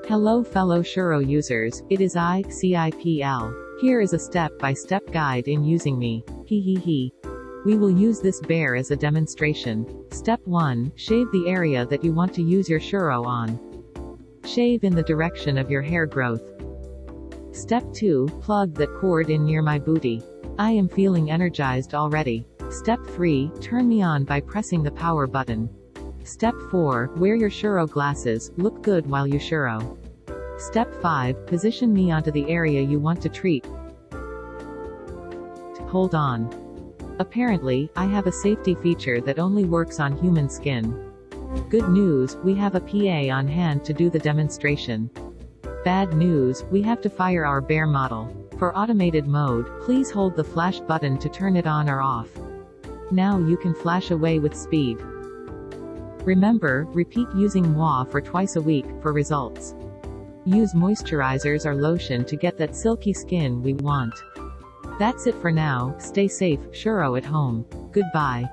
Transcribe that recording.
Hello fellow SHERO users, it is I, C-IPL. Here is a step-by-step guide in using me. He. We will use this bear as a demonstration. Step 1. Shave the area that you want to use your SHERO on. Shave in the direction of your hair growth. Step 2. Plug that cord in near my booty. I am feeling energized already. Step 3. Turn me on by pressing the power button. Step 4. Wear your SHERO glasses, look good while you SHERO. Step 5. Position me onto the area you want to treat. Hold on. Apparently, I have a safety feature that only works on human skin. Good news, we have a PA on hand to do the demonstration. Bad news, we have to fire our bear model. For automated mode, please hold the flash button to turn it on or off. Now you can flash away with speed. Remember, repeat using WA for twice a week, for results. Use moisturizers or lotion to get that silky skin we want. That's it for now, stay safe, SHERO at home. Goodbye.